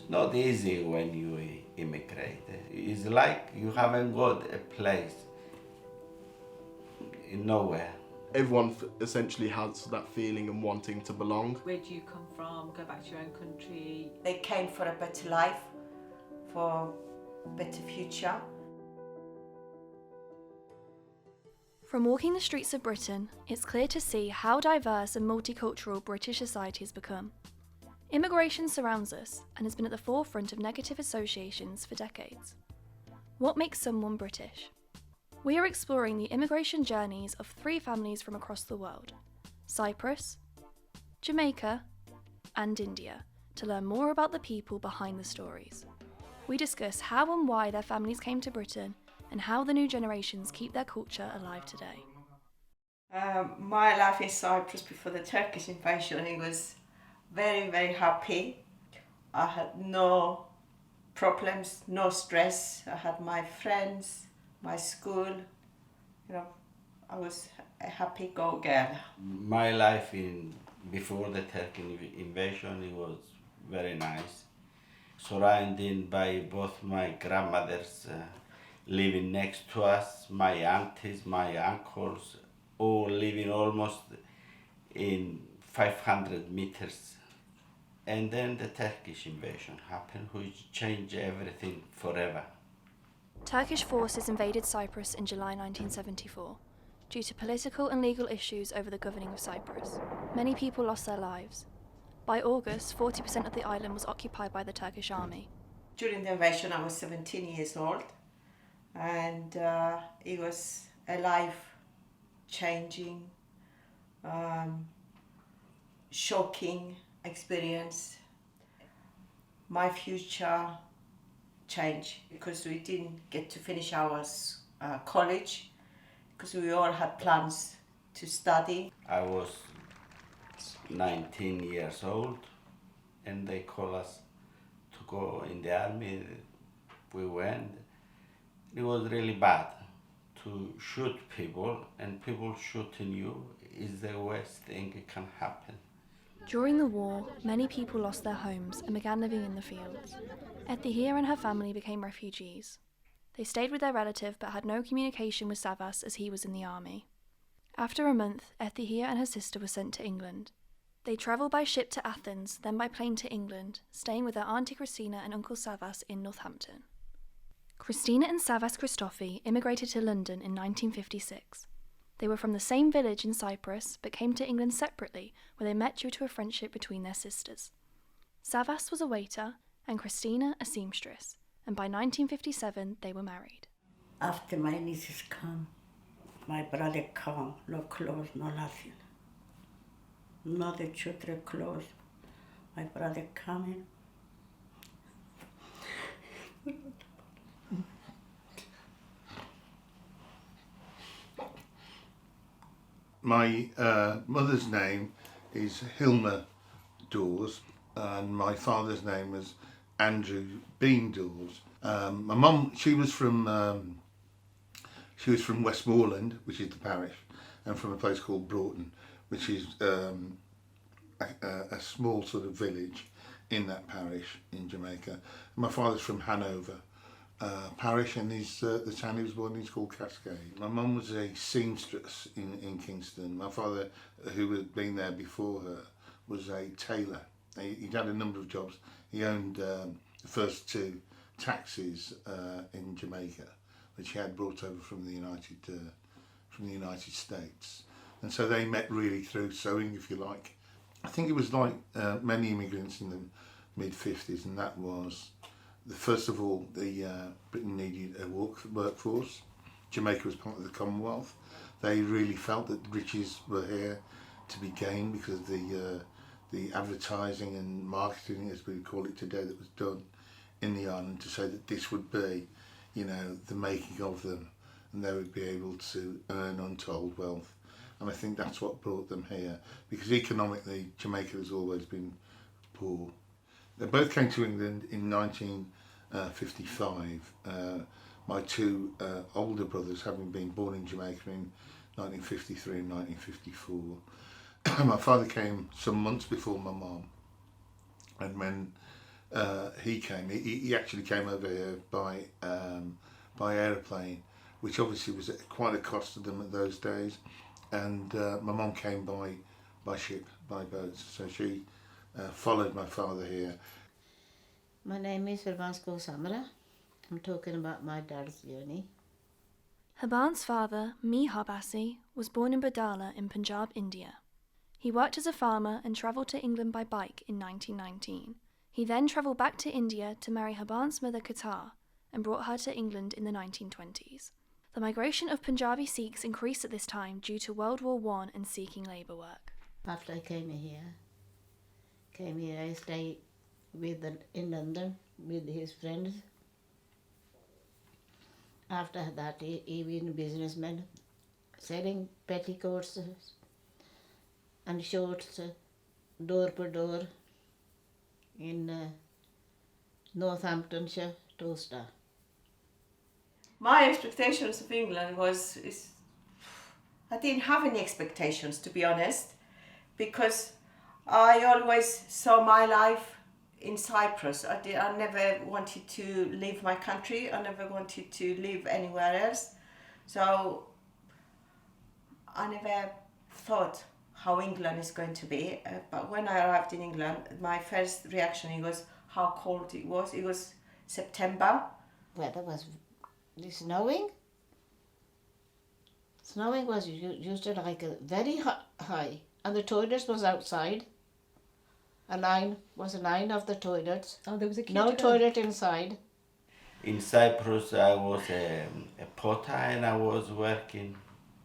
not easy when you immigrate. It's like you haven't got a place in nowhere. Everyone essentially has that feeling and wanting to belong. Where do you come from? Go back to your own country. They came for a better life, for a better future. From walking the streets of Britain, it's clear to see how diverse and multicultural British society has become. Immigration surrounds us and has been at the forefront of negative associations for decades. What makes someone British? We are exploring the immigration journeys of 3 families from across the world: Cyprus, Jamaica, and India, to learn more about the people behind the stories. We discuss how and why their families came to Britain and how the new generations keep their culture alive today. My life in Cyprus before the Turkish invasion, it was very, very happy. I had no problems, no stress. I had my friends, my school. I was a happy go girl. My life before the Turkish invasion, it was very nice. Surrounded by both my grandmothers living next to us, my aunties, my uncles, all living almost in 500 meters. And then the Turkish invasion happened, which changed everything forever. Turkish forces invaded Cyprus in July 1974. Due to political and legal issues over the governing of Cyprus, many people lost their lives. By August, 40% of the island was occupied by the Turkish army. During the invasion, I was 17 years old, and it was a life-changing, shocking experience. My future changed because we didn't get to finish our college, because we all had plans to study. I was 19 years old, and they called us to go in the army. We went. It was really bad. To shoot people and people shooting you is the worst thing that can happen. During the war, many people lost their homes and began living in the fields. Ethihia and her family became refugees. They stayed with their relative but had no communication with Savas as he was in the army. After a month, Ethihia and her sister were sent to England. They travelled by ship to Athens, then by plane to England, staying with their Auntie Christina and Uncle Savas in Northampton. Christina and Savas Christofi immigrated to London in 1956. They were from the same village in Cyprus, but came to England separately, where they met due to a friendship between their sisters. Savas was a waiter, and Christina a seamstress, and by 1957 they were married. After my nieces come, my brother come, no clothes, no nothing. No the children clothes. My brother coming. My mother's name is Hilma Dawes, and my father's name was Andrew Bean Dawes. My mum, she was from Westmoreland, which is the parish, and from a place called Broughton, which is a small sort of village in that parish in Jamaica. My father's from Hanover parish, and the town he was born in is called Cascade. My mum was a seamstress in Kingston. My father, who had been there before her, was a tailor. He'd had a number of jobs. He owned the first 2 taxis in Jamaica, which he had brought over from the United States. And so they met really through sewing, if you like. I think it was like many immigrants in the mid-50s, and that was, first of all, Britain needed a workforce. Jamaica was part of the Commonwealth. They really felt that riches were here to be gained because of the advertising and marketing, as we call it today, that was done in the island to say that this would be, the making of them, and they would be able to earn untold wealth. And I think that's what brought them here, because economically Jamaica has always been poor. They both came to England in 1955. My 2 older brothers having been born in Jamaica in 1953 and 1954. My father came some months before my mum, and when he came. He actually came over here by aeroplane, which obviously was at quite a cost to them at those days. And my mum came by ship, by boat, so she followed my father here. My name is Vervansko Samara. I'm talking about my dad's journey. Haban's father, Mihar Bassi, was born in Badala in Punjab, India. He worked as a farmer and travelled to England by bike in 1919. He then travelled back to India to marry Haban's mother Qatar and brought her to England in the 1920s. The migration of Punjabi Sikhs increased at this time due to World War I and seeking labour work. After I came here, I stayed in London with his friends. After that, he was a businessman, selling petticoats and shorts door to door in Northamptonshire, Towcester. My expectations of England I didn't have any expectations, to be honest, because I always saw my life in Cyprus. I never wanted to leave my country. I never wanted to live anywhere else. So I never thought how England is going to be. But when I arrived in England, my first reaction was how cold it was. It was September. Weather was snowing. Snowing was used to like a very high, and the toilets was outside. A line of the toilets. Oh, there was a queue no to go. toilet inside. In Cyprus, I was a potter and I was working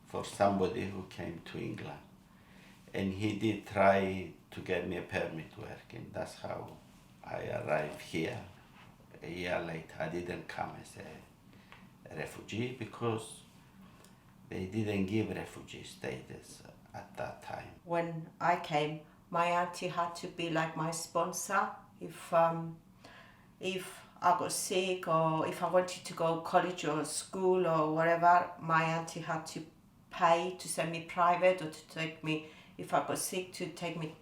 for somebody who came to England. And he did try to get me a permit working. That's how I arrived here. A year later, I didn't come as a refugee because they didn't give refugee status at that time. When I came, my auntie had to be like my sponsor. If I got sick or if I wanted to go college or school or whatever, my auntie had to pay to send me private or to take me, if I got sick, to take me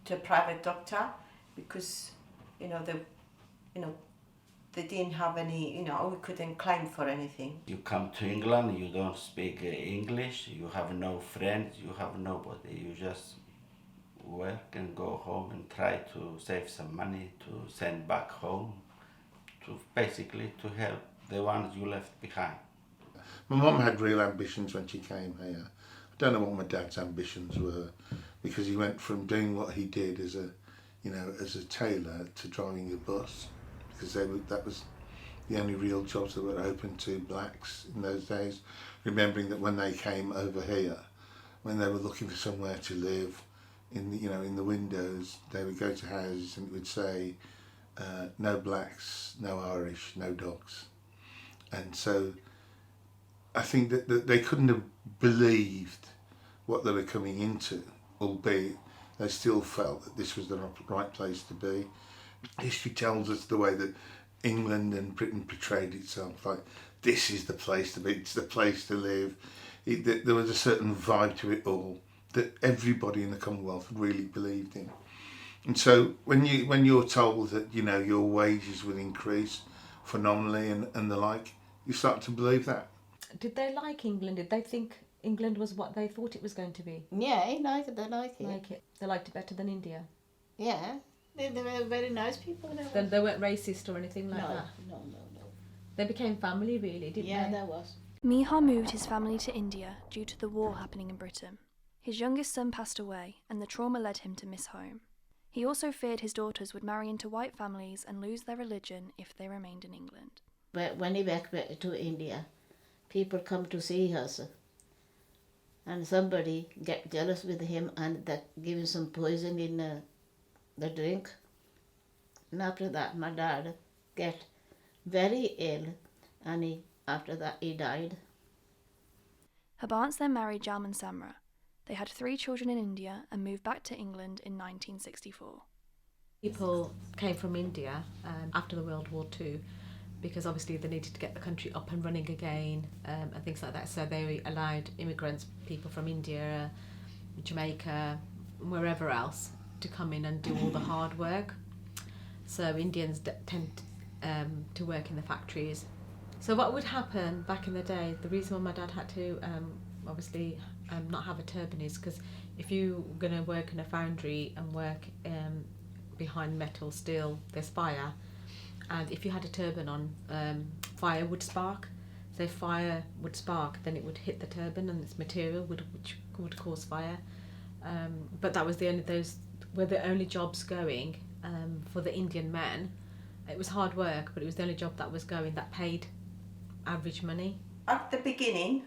to a private doctor, because they didn't have any, we couldn't claim for anything. You come to England, you don't speak English, you have no friends, you have nobody. You just work and go home and try to save some money to send back home, to basically to help the ones you left behind. My mum had real ambitions when she came here. I don't know what my dad's ambitions were, because he went from doing what he did as a tailor to driving a bus, because that was the only real jobs that were open to blacks in those days. Remembering that when they came over here, when they were looking for somewhere to live, in the windows, they would go to houses and it would say, no blacks, no Irish, no dogs. And so I think that they couldn't have believed what they were coming into, albeit they still felt that this was the right place to be. History tells us the way that England and Britain portrayed itself, like this is the place to be, it's the place to live. There was a certain vibe to it all that everybody in the Commonwealth really believed in. And so when you're told that your wages will increase phenomenally and the like, you start to believe that. Did they like England? Did they think England was what they thought it was going to be? Yeah, they like it. They liked it better than India? Yeah, they were very nice people. Then they weren't racist or anything like that? No. They became family, really, didn't they? Yeah, there was. Mihar moved his family to India due to the war happening in Britain. His youngest son passed away, and the trauma led him to miss home. He also feared his daughters would marry into white families and lose their religion if they remained in England. But when he went back to India, people come to see us, and somebody get jealous with him and that give him some poison in the drink. And after that, my dad get very ill, and after that he died. Habans then married Jalman Samra. They had 3 children in India and moved back to England in 1964. People came from India after the World War II because obviously they needed to get the country up and running again and things like that. So they allowed immigrants, people from India, Jamaica, wherever else, to come in and do all the hard work. So Indians tend to work in the factories. So what would happen back in the day, the reason why my dad had to obviously not have a turban is because if you're going to work in a foundry and work behind metal, steel, there's fire. And if you had a turban on, fire would spark. So if fire would spark, then it would hit the turban and its material which would cause fire. But that was those were the only jobs going for the Indian men. It was hard work, but it was the only job that was going that paid average money. At the beginning,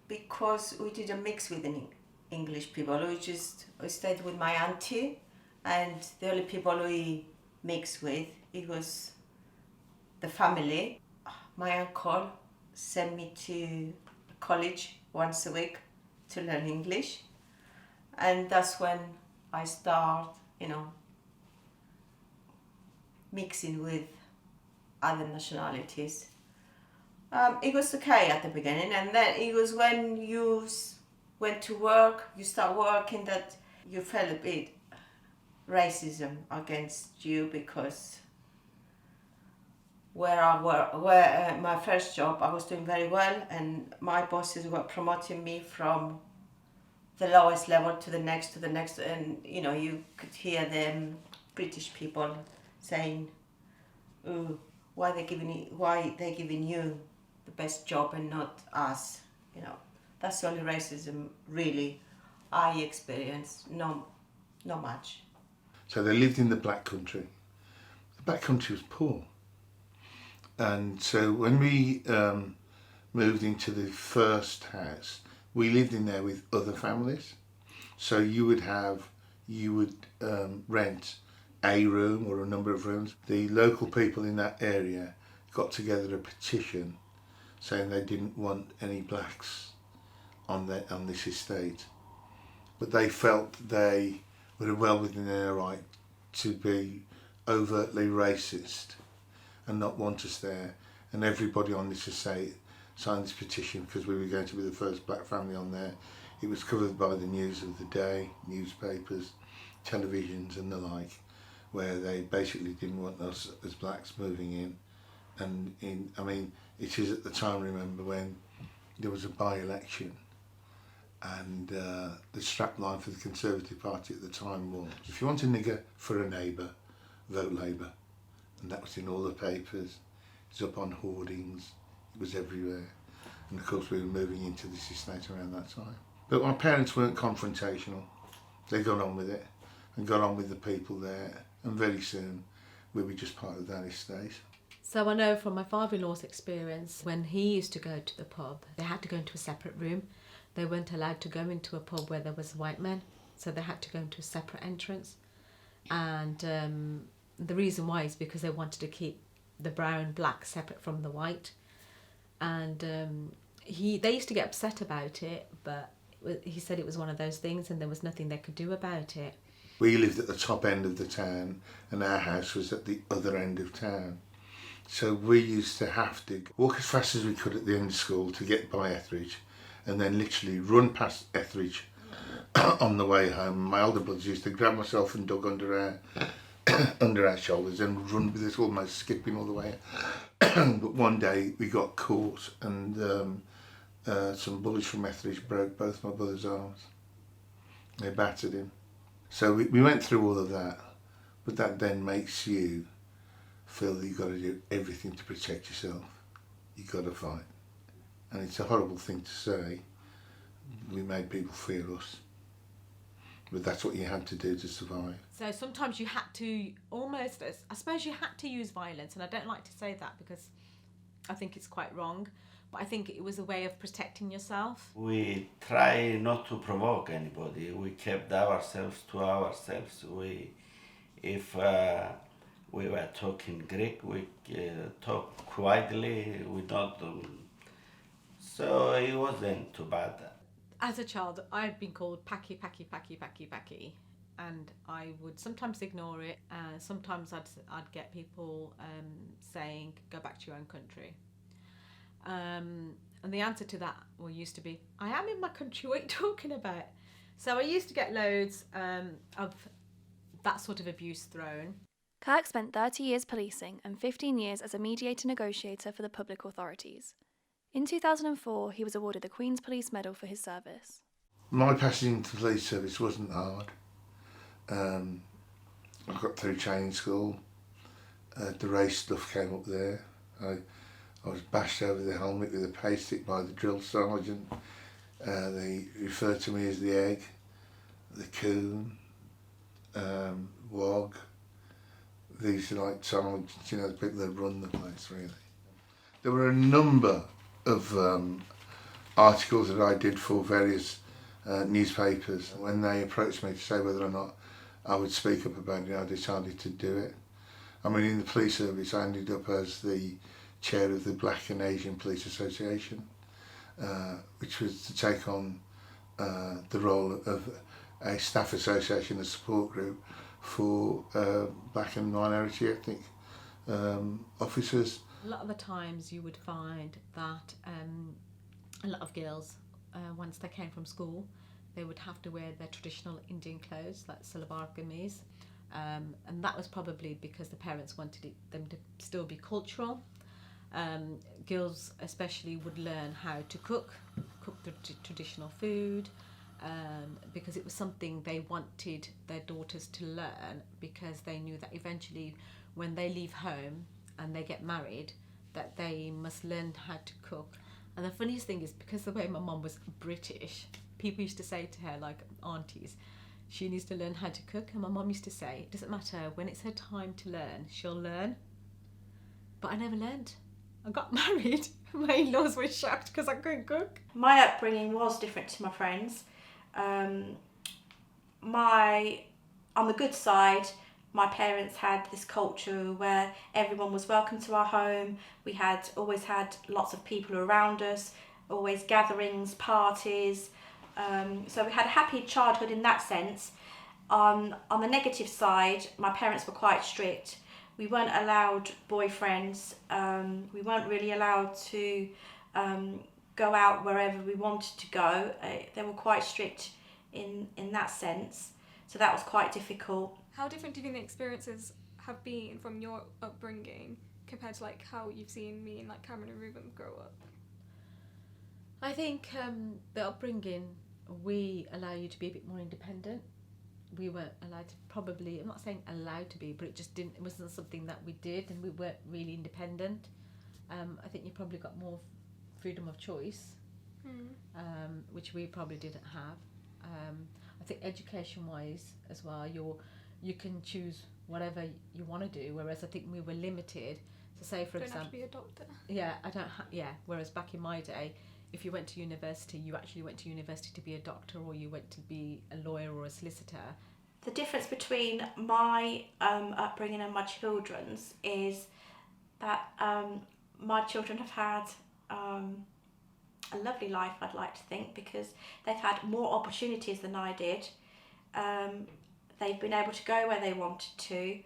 because we didn't mix with any English people, we stayed with my auntie, and the only people we mixed with, it was the family. My uncle sent me to college once a week to learn English, and that's when I start, mixing with other nationalities. It was okay at the beginning, and then it was when you went to work, you start working, that you felt a bit racism against you, because where my first job, I was doing very well, and my bosses were promoting me from the lowest level to the next, and you could hear them British people saying, "Oh, why they giving you the best job and not us?" That's the only racism really I experienced. No, not much. So they lived in the Black Country. The Black Country was poor. And so when we moved into the first house, we lived in there with other families. So you would rent a room or a number of rooms. The local people in that area got together a petition saying they didn't want any blacks on this estate, but they felt they were well within their right to be overtly racist and not want us there. And everybody on this estate signed this petition because we were going to be the first black family on there. It was covered by the news of the day, newspapers, televisions and the like, where they basically didn't want us as blacks moving in. And it is at the time, remember, when there was a by-election, and the strapline for the Conservative Party at the time was, if you want a nigger for a neighbour, vote Labour. And that was in all the papers, it was up on hoardings, it was everywhere. And of course we were moving into this estate around that time. But my parents weren't confrontational, they got on with it and got on with the people there, and very soon we were just part of that estate. So I know from my father-in-law's experience, when he used to go to the pub, they had to go into a separate room. They weren't allowed to go into a pub where there was white men, so they had to go into a separate entrance. And the reason why is because they wanted to keep the brown black separate from the white. And they used to get upset about it, but he said it was one of those things and there was nothing they could do about it. We lived at the top end of the town and our house was at the other end of town. So we used to have to walk as fast as we could at the end of school to get by Etheridge, and then literally run past Etheridge on the way home. My older brothers used to grab myself and Doug under our shoulders and run with us, almost skipping all the way. But one day we got caught, and some bullies from Etheridge broke both my brother's arms. They battered him. So we went through all of that, but that then makes you feel that you've got to do everything to protect yourself. You've got to fight. And it's a horrible thing to say. We made people fear us. But that's what you had to do to survive. So sometimes you had to almost, I suppose you had to use violence, and I don't like to say that because I think it's quite wrong, but I think it was a way of protecting yourself. We try not to provoke anybody. We kept ourselves to ourselves. If we were talking Greek, we talk quietly. We don't. So it wasn't too bad. As a child, I had been called Paki, Paki, Paki, Paki, Paki, and I would sometimes ignore it. Sometimes I'd get people saying, "Go back to your own country." And the answer to that used to be, "I am in my country. What are you talking about?" So I used to get loads of that sort of abuse thrown. Kirk spent 30 years policing and 15 years as a mediator negotiator for the public authorities. In 2004, he was awarded the Queen's Police Medal for his service. My passage into the police service wasn't hard. I got through training school. The race stuff came up there. I was bashed over the helmet with a pay stick by the drill sergeant. They referred to me as the egg, the coon, wog. These are like sergeants, you know, the people that run the place, really. There were a number of articles that I did for various newspapers. When they approached me to say whether or not I would speak up about it, I decided to do it. I mean, in the police service, I ended up as the chair of the Black and Asian Police Association, which was to take on the role of a staff association, a support group for black and minority ethnic officers. A lot of the times you would find that a lot of girls, once they came from school, they would have to wear their traditional Indian clothes, like salwar kameez, and that was probably because the parents wanted them to still be cultural. Girls especially would learn how to cook the traditional food, because it was something they wanted their daughters to learn, because they knew that eventually when they leave home and they get married, that they must learn how to cook. And the funniest thing is, because the way my mum was British, people used to say to her, like aunties, she needs to learn how to cook. And my mum used to say, it doesn't matter, when it's her time to learn, she'll learn. But I never learned. I got married. My in-laws were shocked because I couldn't cook. My upbringing was different to my friends. On the good side, my parents had this culture where everyone was welcome to our home. We had always had lots of people around us, always gatherings, parties. So we had a happy childhood in that sense. On the negative side, my parents were quite strict. We weren't allowed boyfriends. We weren't really allowed to go out wherever we wanted to go. They were quite strict in that sense. So that was quite difficult. How different do you think the experiences have been from your upbringing compared to like how you've seen me and like Cameron and Ruben grow up? I think the upbringing, we allow you to be a bit more independent. We weren't allowed to, probably, I'm not saying allowed to be, but it wasn't something that we did, and we weren't really independent. I think you probably got more freedom of choice, which we probably didn't have. I think education-wise as well, you can choose whatever you want to do, whereas I think we were limited. So say, for example... Don't have to be a doctor. Yeah, whereas back in my day, if you went to university, you actually went to university to be a doctor, or you went to be a lawyer or a solicitor. The difference between my upbringing and my children's is that my children have had a lovely life, I'd like to think, because they've had more opportunities than I did. They've been able to go where they wanted to,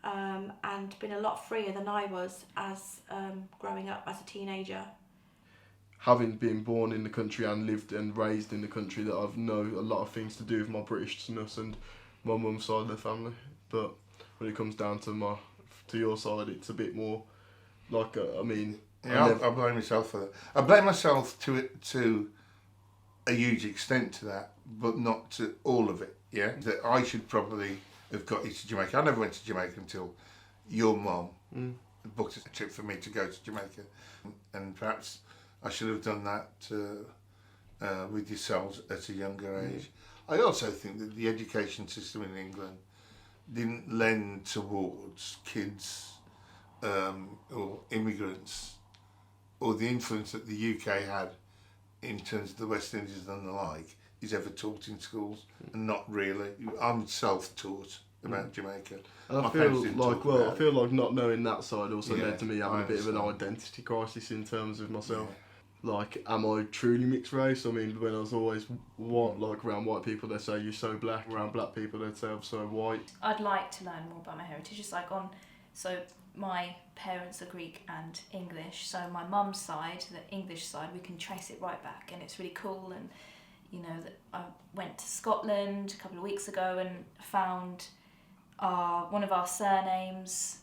and been a lot freer than I was as growing up as a teenager. Having been born in the country and lived and raised in the country, that I've know a lot of things to do with my Britishness and my mum's side of the family. But when it comes down to your side, it's a bit more like I blame myself for that. I blame myself to a huge extent to that, but not to all of it. Yeah, that I should probably have got you to Jamaica. I never went to Jamaica until your mum booked a trip for me to go to Jamaica, and perhaps I should have done that with yourselves at a younger age. I also think that the education system in England didn't lend towards kids or immigrants, or the influence that the UK had in terms of the West Indies and the like is ever taught in schools, and not really. I'm self-taught about Jamaica. And I feel like not knowing that side also led to me having a bit of an identity crisis in terms of myself. Yeah. Like, am I truly mixed race? I mean, when I was always around white people, they say you're so black. Around black people, they'd say I'm so white. I'd like to learn more about my heritage. It's like so my parents are Greek and English. So my mum's side, the English side, we can trace it right back, and it's really cool. And you know, that I went to Scotland a couple of weeks ago and found one of our surnames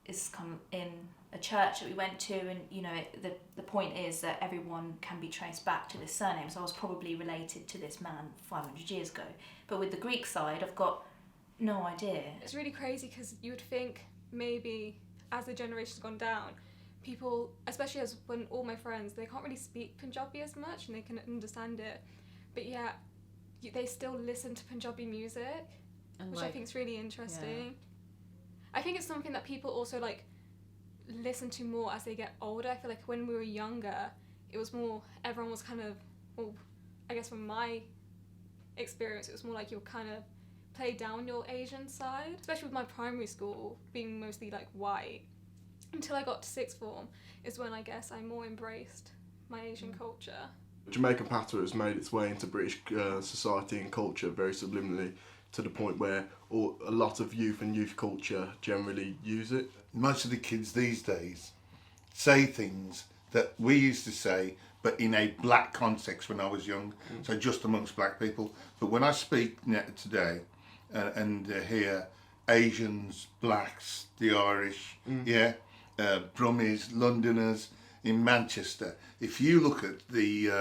is come in a church that we went to, and you know, the point is that everyone can be traced back to this surname. So I was probably related to this man 500 years ago. But with the Greek side, I've got no idea. It's really crazy because you would think maybe as the generation's gone down, people, especially as when all my friends, they can't really speak Punjabi as much and they can understand it, but yeah, they still listen to Punjabi music, And which like, I think is really interesting. Yeah. I think it's something that people also like listen to more as they get older. I feel like when we were younger, it was more, everyone was kind of, well, I guess from my experience, it was more like you were kind of play down your Asian side, especially with my primary school being mostly like white. Until I got to sixth form is when I guess I more embraced my Asian culture. Jamaican patois has made its way into British society and culture very subliminally, to the point where a lot of youth and youth culture generally use it. Most of the kids these days say things that we used to say, but in a black context when I was young, so just amongst black people. But when I speak today and hear Asians, blacks, the Irish, Brummies, Londoners in Manchester, if you look at the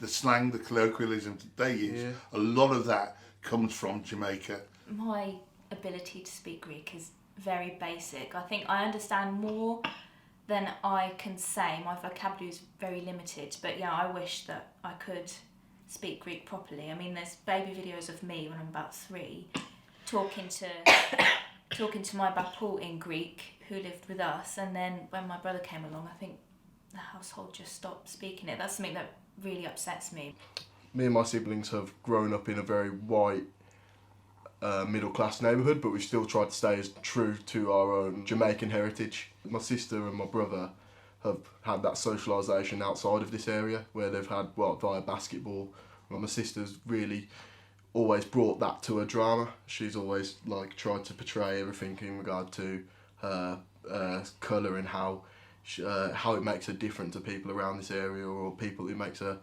slang, the colloquialisms that they use, a lot of that comes from Jamaica. My ability to speak Greek is very basic. I think I understand more than I can say. My vocabulary is very limited, but yeah, I wish that I could speak Greek properly. I mean, there's baby videos of me when I'm about 3 talking to my bapu in Greek who lived with us, and then when my brother came along, I think the household just stopped speaking it. That's something that really upsets me. Me and my siblings have grown up in a very white middle class neighbourhood, but we've still tried to stay as true to our own Jamaican heritage. My sister and my brother have had that socialisation outside of this area, where they've had, via basketball. Well, my sister's really always brought that to her drama. She's always like tried to portray everything in regard to her colour and how it makes her different to people around this area, or people who makes her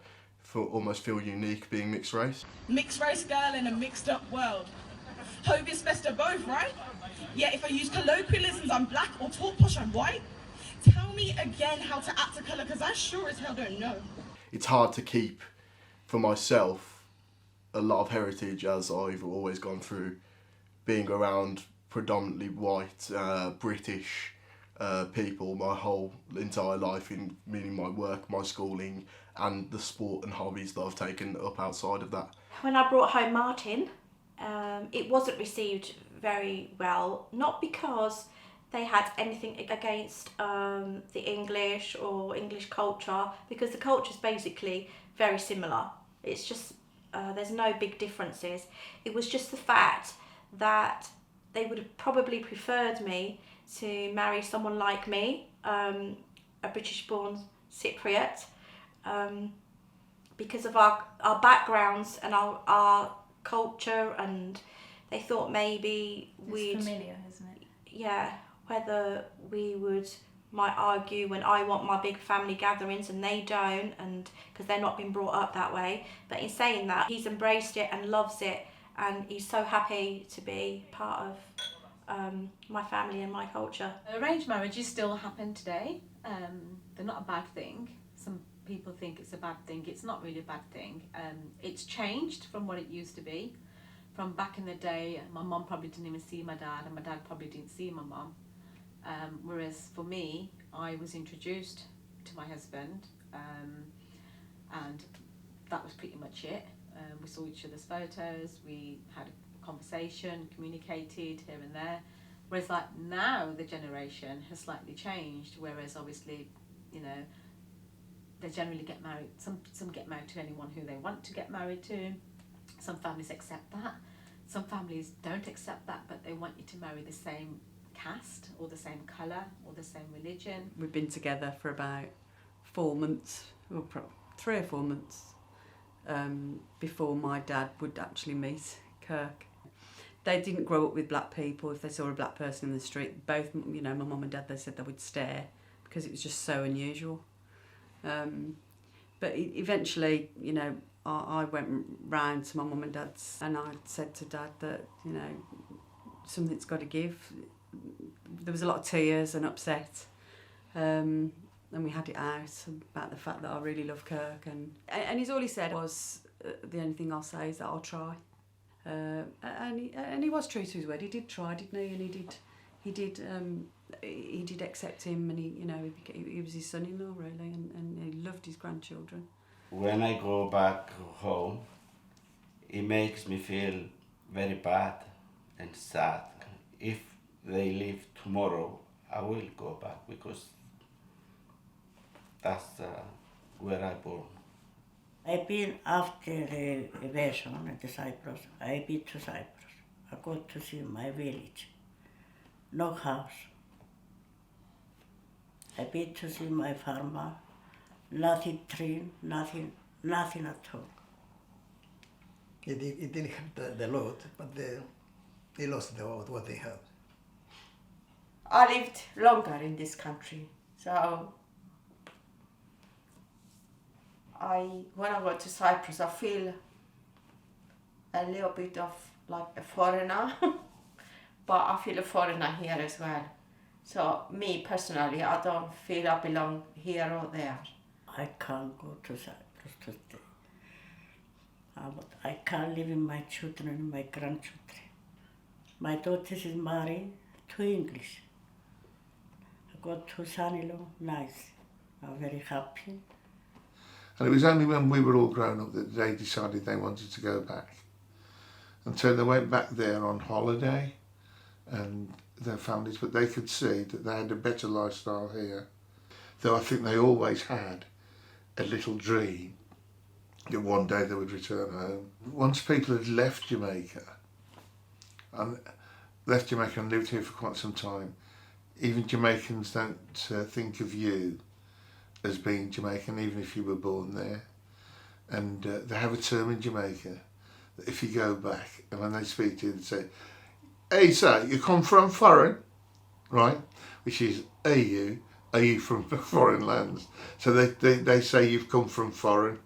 almost feel unique being mixed race. Mixed race girl in a mixed up world. Hope it's best of both, right? Yeah, if I use colloquialisms, I'm black, or talk posh, I'm white. Tell me again how to act a colour, because I sure as hell don't know. It's hard to keep, for myself, a lot of heritage, as I've always gone through being around predominantly white, British people my whole entire life, in meaning my work, my schooling, and the sport and hobbies that I've taken up outside of that. When I brought home Martin, it wasn't received very well, not because they had anything against the English or English culture, because the culture is basically very similar. It's just, there's no big differences. It was just the fact that they would have probably preferred me to marry someone like me, a British-born Cypriot, because of our backgrounds and our culture, and they thought maybe It's familiar, isn't it? Yeah, whether we might argue when I want my big family gatherings and they don't, and because they're not been brought up that way. But in saying that, he's embraced it and loves it, and he's so happy to be part of my family and my culture. Arranged marriages still happen today. They're not a bad thing. Some people think it's a bad thing. It's not really a bad thing. It's changed from what it used to be. From back in the day, my mum probably didn't even see my dad, and my dad probably didn't see my mum. Whereas for me, I was introduced to my husband, and that was pretty much it. We saw each other's photos, we had a conversation, communicated here and there. Whereas like now, the generation has slightly changed, whereas obviously, you know, they generally get married, some get married to anyone who they want to get married to. Some families accept that. Some families don't accept that, but they want you to marry the same caste or the same colour or the same religion. We've been together for about 4 months, or 3 or 4 months, before my dad would actually meet Kirk. They didn't grow up with black people. If they saw a black person in the street, both, you know, my mum and dad, they said they would stare because it was just so unusual. But eventually, you know, I went round to my mum and dad's, and I said to Dad that, you know, something's got to give. There was a lot of tears and upset, and we had it out about the fact that I really love Kirk, and all he said was, the only thing I'll say is that I'll try. And he was true to his word. He did try, didn't he? And he did accept him, and he was his son-in-law really, and he loved his grandchildren. When I go back home, it makes me feel very bad and sad. If they leave tomorrow, I will go back because that's where I born. I've been after the invasion in Cyprus. I've been to Cyprus. I got to see my village. No house. I've been to see my farmer. Nothing tree, nothing at all. It didn't have the lot, but they lost what they had. I lived longer in this country, so when I go to Cyprus, I feel a little bit of like a foreigner, but I feel a foreigner here as well. So me personally, I don't feel I belong here or there. I can't go to Cyprus to stay. I can't live with my children and my grandchildren. My daughter is married to English. I got two son-in-law, nice. I'm very happy. And it was only when we were all grown up that they decided they wanted to go back. And so they went back there on holiday and their families, but they could see that they had a better lifestyle here. Though I think they always had a little dream that one day they would return home. Once people had left Jamaica and lived here for quite some time, even Jamaicans don't think of you as being Jamaican, even if you were born there. And they have a term in Jamaica that if you go back and when they speak to you, they say, "Hey, sir, you come from foreign," right? Which is, are you from foreign lands? So they say you've come from foreign,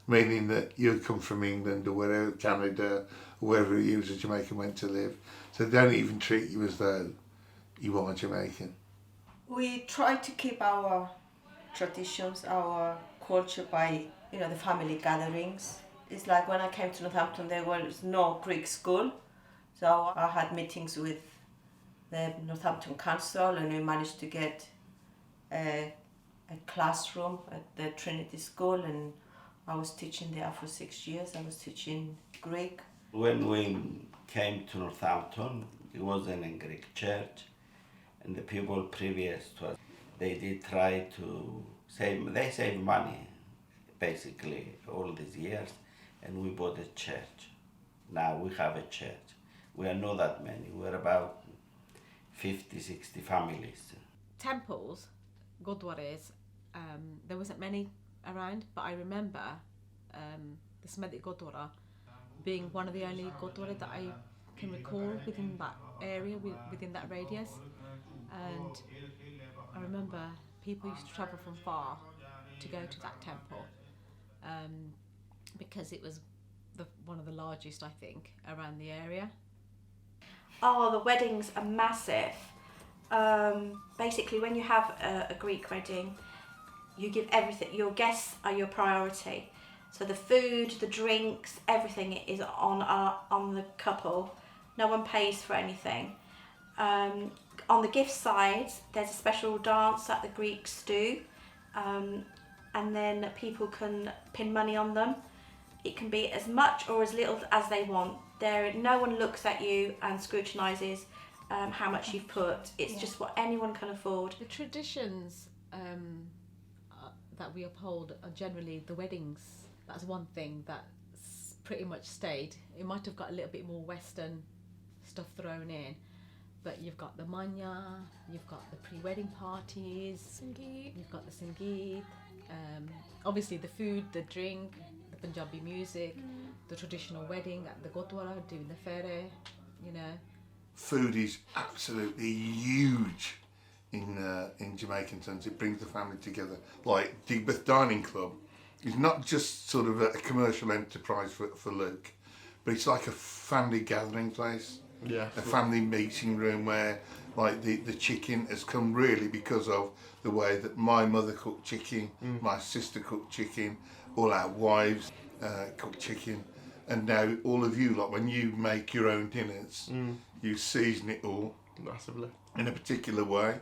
meaning that you come from England or wherever, Canada, or wherever you as a Jamaican went to live. So they don't even treat you as though you are Jamaican. We try to keep our traditions, our culture by, the family gatherings. It's like when I came to Northampton, there was no Greek school. So I had meetings with the Northampton Council and we managed to get a classroom at the Trinity School, and I was teaching there for 6 years. I was teaching Greek. When we came to Northampton, it wasn't a Greek church, and the people previous to us, they did try to save money, basically, all these years, and we bought a church. Now we have a church. We are not that many. We're about 50, 60 families. Temples, gurdwaras, there wasn't many around, but I remember the Smetic Gurdwara being one of the only gurdwara that I can recall within that area, within that radius. And I remember people used to travel from far to go to that temple because it was one of the largest, I think, around the area. Oh, the weddings are massive. Basically, when you have a Greek wedding, you give everything. Your guests are your priority. So the food, the drinks, everything is on the couple. No one pays for anything. On the gift side, there's a special dance that the Greeks do, and then people can pin money on them. It can be as much or as little as they want. No one looks at you and scrutinises how much you've put. It's just what anyone can afford. The traditions that we uphold are generally the weddings. That's one thing that's pretty much stayed. It might have got a little bit more Western stuff thrown in, but you've got the manya, you've got the pre-wedding parties, Sangeet. You've got the Sangeet, obviously the food, the drink, the Punjabi music, the traditional wedding at the Gurdwara, doing the fere, Food is absolutely huge in Jamaican terms. It brings the family together. Like Digbeth Dining Club is not just sort of a commercial enterprise for Luke, but it's like a family gathering place. a family meeting room where like the chicken has come really because of the way that my mother cooked chicken, my sister cooked chicken, all our wives cook chicken, and now all of you, like when you make your own dinners, you season it all massively in a particular way.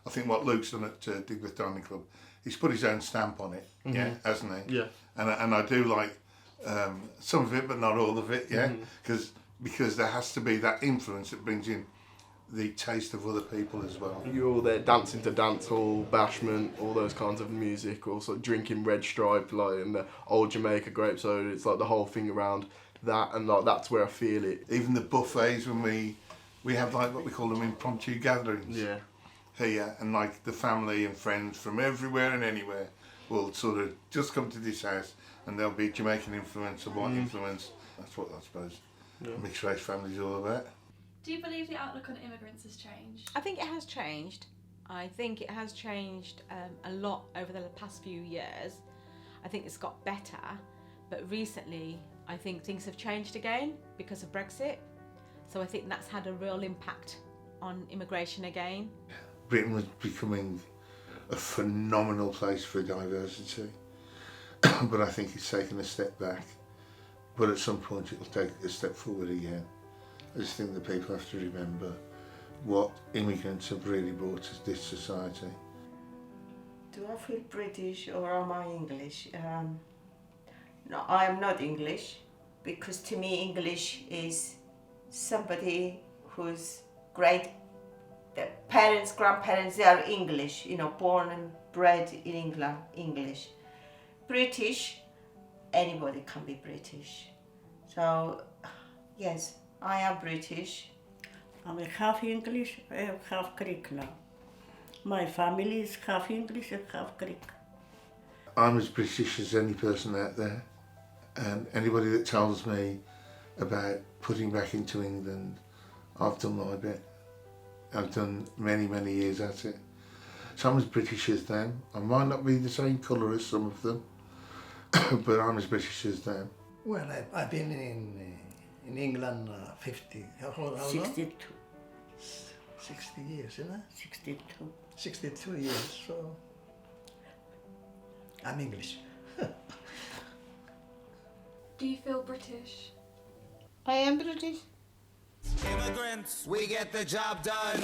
I think what Luke's done at Digbeth Dining Club, he's put his own stamp on it, yeah, hasn't he? Yeah. And I do like some of it, but not all of it, yeah, because there has to be that influence that brings in the taste of other people as well. You're all there dancing to dancehall, bashment, all those kinds of music, also drinking Red Stripe, like in the old Jamaica grape soda. It's like the whole thing around that, and like that's where I feel it. Even the buffets when we have like what we call them impromptu gatherings. Yeah. Here, and like the family and friends from everywhere and anywhere will sort of just come to this house, and there'll be Jamaican influence or white influence. That's what I suppose mixed race family's all about. Do you believe the outlook on immigrants has changed? I think it has changed. I think it has changed a lot over the past few years. I think it's got better, but recently I think things have changed again because of Brexit. So I think that's had a real impact on immigration again. Britain was becoming a phenomenal place for diversity, but I think it's taken a step back. But at some point it'll take a step forward again. I just think that people have to remember what immigrants have really brought to this society. Do I feel British or am I English? No, I am not English, because to me English is somebody who's great. Their parents, grandparents, they are English, you know, born and bred in England, English. British, anybody can be British. So, yes, I am British. I'm half English, half Greek now. My family is half English and half Greek. I'm as British as any person out there, and anybody that tells me about putting back into England, I've done my bit. I've done many, many years at it. So I'm as British as them. I might not be the same colour as some of them, but I'm as British as them. Well, I've been in England 50, how long? 62. 60 years, isn't it? 62. 62 years, so I'm English. Do you feel British? I am British. Immigrants, we get the job done.